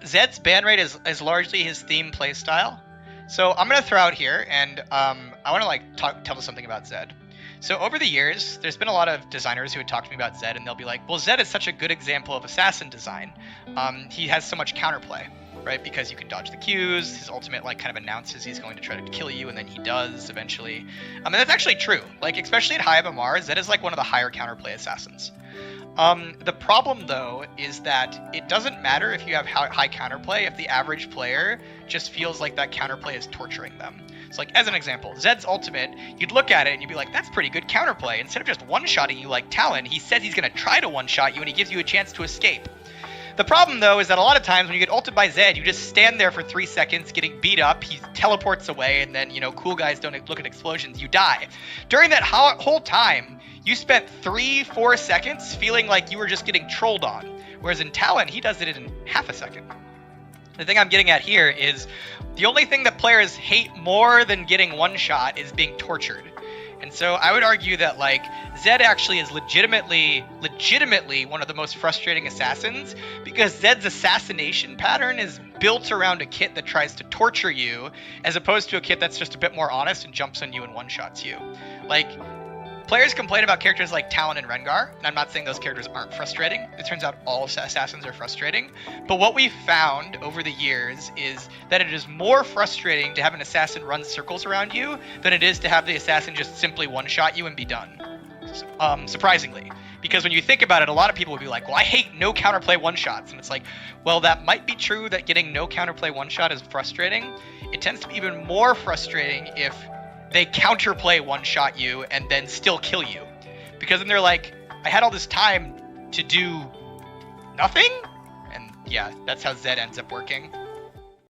Zed's ban rate is largely his theme playstyle. So I'm gonna throw out here, and I want to tell us something about Zed. So over the years, there's been a lot of designers who would talk to me about Zed, and they'll be like, "Well, Zed is such a good example of assassin design. He has so much counterplay, right? Because you can dodge the Qs. His ultimate kind of announces he's going to try to kill you, and then he does eventually. And that's actually true. Especially at high MMR, Zed is one of the higher counterplay assassins. The problem, though, is that it doesn't matter if you have high counterplay if the average player just feels like that counterplay is torturing them. So, as an example, Zed's ultimate, you'd look at it and you'd be like, that's pretty good counterplay. Instead of just one-shotting you like Talon, he says he's going to try to one-shot you and he gives you a chance to escape. The problem, though, is that a lot of times when you get ulted by Zed, you just stand there for 3 seconds getting beat up, he teleports away, and then, cool guys don't look at explosions, you die. During that whole time, you spent 3-4 seconds feeling like you were just getting trolled on. Whereas in Talon, he does it in half a second. The thing I'm getting at here is the only thing that players hate more than getting one shot is being tortured. And so I would argue that Zed actually is legitimately one of the most frustrating assassins, because Zed's assassination pattern is built around a kit that tries to torture you, as opposed to a kit that's just a bit more honest and jumps on you and one-shots you. Players complain about characters like Talon and Rengar, and I'm not saying those characters aren't frustrating. It turns out all assassins are frustrating. But what we've found over the years is that it is more frustrating to have an assassin run circles around you than it is to have the assassin just simply one-shot you and be done. Surprisingly. Because when you think about it, a lot of people would be like, well, I hate no counterplay one-shots. And it's like, well, that might be true that getting no counterplay one-shot is frustrating. It tends to be even more frustrating if they counterplay one-shot you and then still kill you. Because then they're like, I had all this time to do nothing? And yeah, that's how Zed ends up working.